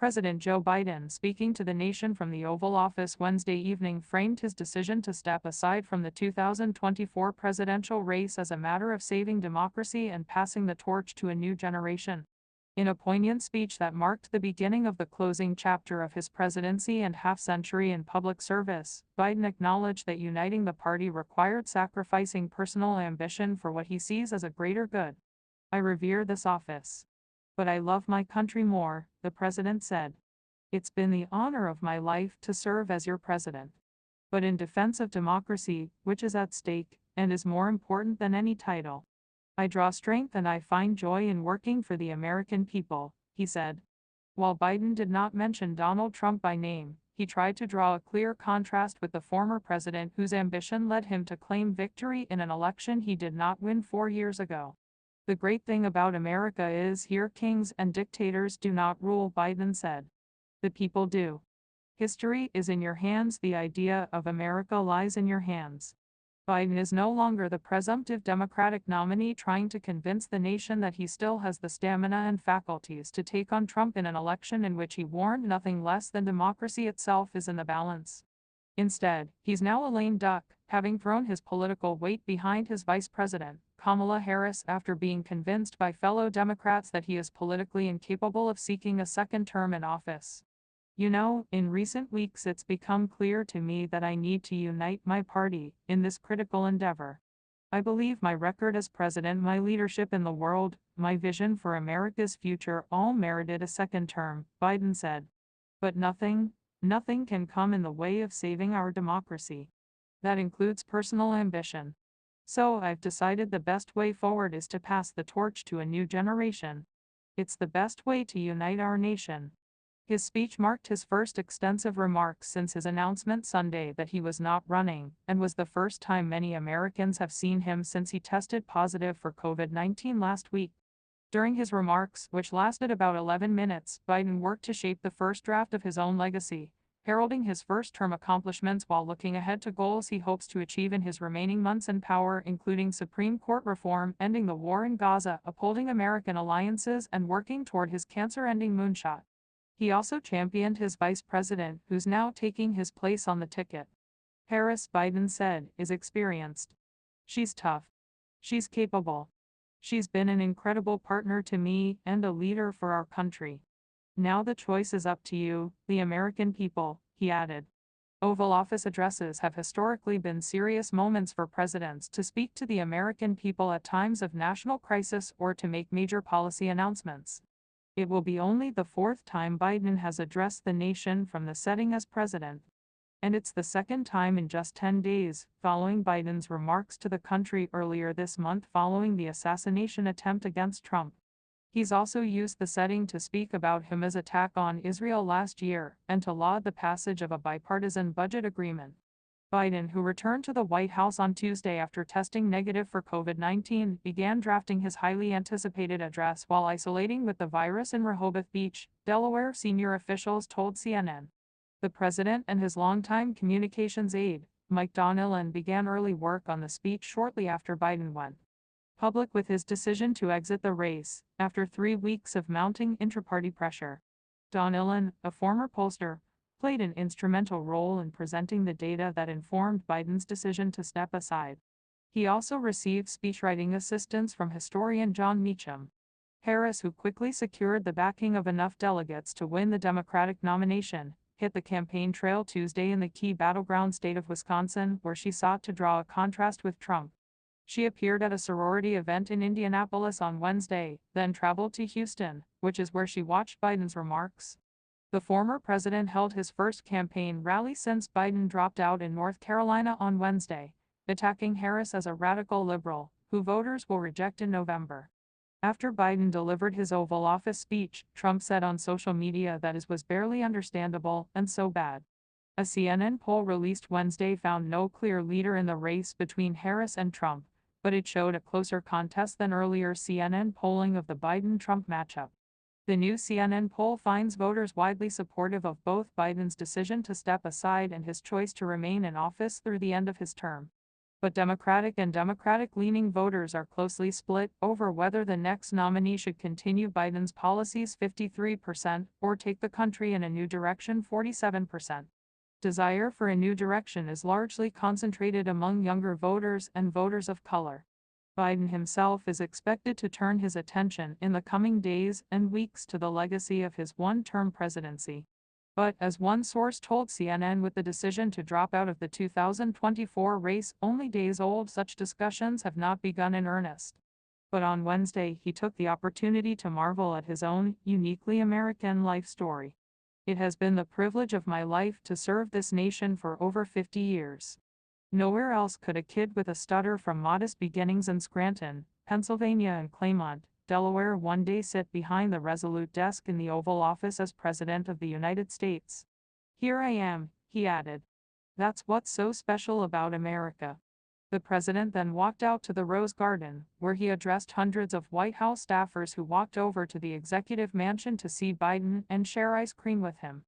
President Joe Biden, speaking to the nation from the Oval Office Wednesday evening, framed his decision to step aside from the 2024 presidential race as a matter of saving democracy and passing the torch to a new generation. In a poignant speech that marked the beginning of the closing chapter of his presidency and half-century in public service, Biden acknowledged that uniting the party required sacrificing personal ambition for what he sees as a greater good. "I revere this office. But I love my country more," the president said. "It's been the honor of my life to serve as your president. But in defense of democracy, which is at stake, and is more important than any title, I draw strength and I find joy in working for the American people," he said. While Biden did not mention Donald Trump by name, he tried to draw a clear contrast with the former president whose ambition led him to claim victory in an election he did not win 4 years ago. "The great thing about America is here kings and dictators do not rule," Biden said. "The people do. History is in your hands. The idea of America lies in your hands." Biden is no longer the presumptive Democratic nominee trying to convince the nation that he still has the stamina and faculties to take on Trump in an election in which he warned nothing less than democracy itself is in the balance. Instead, he's now a lame duck, having thrown his political weight behind his vice president, Kamala Harris, after being convinced by fellow Democrats that he is politically incapable of seeking a second term in office. "You know, in recent weeks it's become clear to me that I need to unite my party in this critical endeavor. I believe my record as president, my leadership in the world, my vision for America's future all merited a second term," Biden said. "But nothing can come in the way of saving our democracy. That includes personal ambition. So I've decided the best way forward is to pass the torch to a new generation. It's the best way to unite our nation." His speech marked his first extensive remarks since his announcement Sunday that he was not running, and was the first time many Americans have seen him since he tested positive for COVID-19 last week. During his remarks, which lasted about 11 minutes, Biden worked to shape the first draft of his own legacy, heralding his first-term accomplishments while looking ahead to goals he hopes to achieve in his remaining months in power, including Supreme Court reform, ending the war in Gaza, upholding American alliances, and working toward his cancer-ending moonshot. He also championed his vice president, who's now taking his place on the ticket. "Harris," Biden said, "is experienced. She's tough. She's capable. She's been an incredible partner to me and a leader for our country. Now the choice is up to you, the American people," he added. Oval Office addresses have historically been serious moments for presidents to speak to the American people at times of national crisis or to make major policy announcements. It will be only the 4th time Biden has addressed the nation from the setting as president. And it's the second time in just 10 days, following Biden's remarks to the country earlier this month following the assassination attempt against Trump. He's also used the setting to speak about Hamas' attack on Israel last year, and to laud the passage of a bipartisan budget agreement. Biden, who returned to the White House on Tuesday after testing negative for COVID-19, began drafting his highly anticipated address while isolating with the virus in Rehoboth Beach, Delaware, senior officials told CNN. The president and his longtime communications aide, Mike Donilon, began early work on the speech shortly after Biden went public with his decision to exit the race, after 3 weeks of mounting intra-party pressure. Donilon, a former pollster, played an instrumental role in presenting the data that informed Biden's decision to step aside. He also received speechwriting assistance from historian John Meacham. Harris, who quickly secured the backing of enough delegates to win the Democratic nomination, hit the campaign trail Tuesday in the key battleground state of Wisconsin, where she sought to draw a contrast with Trump. She appeared at a sorority event in Indianapolis on Wednesday, then traveled to Houston, which is where she watched Biden's remarks. The former president held his first campaign rally since Biden dropped out in North Carolina on Wednesday, attacking Harris as a radical liberal, who voters will reject in November. After Biden delivered his Oval Office speech, Trump said on social media that it was barely understandable and so bad. A CNN poll released Wednesday found no clear leader in the race between Harris and Trump, but it showed a closer contest than earlier CNN polling of the Biden-Trump matchup. The new CNN poll finds voters widely supportive of both Biden's decision to step aside and his choice to remain in office through the end of his term. But Democratic and Democratic-leaning voters are closely split over whether the next nominee should continue Biden's policies 53% or take the country in a new direction 47%. Desire for a new direction is largely concentrated among younger voters and voters of color. Biden himself is expected to turn his attention in the coming days and weeks to the legacy of his one-term presidency. But, as one source told CNN, with the decision to drop out of the 2024 race only days old, such discussions have not begun in earnest. But on Wednesday, he took the opportunity to marvel at his own uniquely American life story. It has been the privilege of my life to serve this nation for over 50 years. Nowhere else could a kid with a stutter from modest beginnings in Scranton, Pennsylvania and Claymont, Delaware one day sit behind the resolute desk in the Oval Office as President of the United States. Here I am, he added. That's what's so special about America. The president then walked out to the Rose Garden, where he addressed hundreds of White House staffers who walked over to the executive mansion to see Biden and share ice cream with him.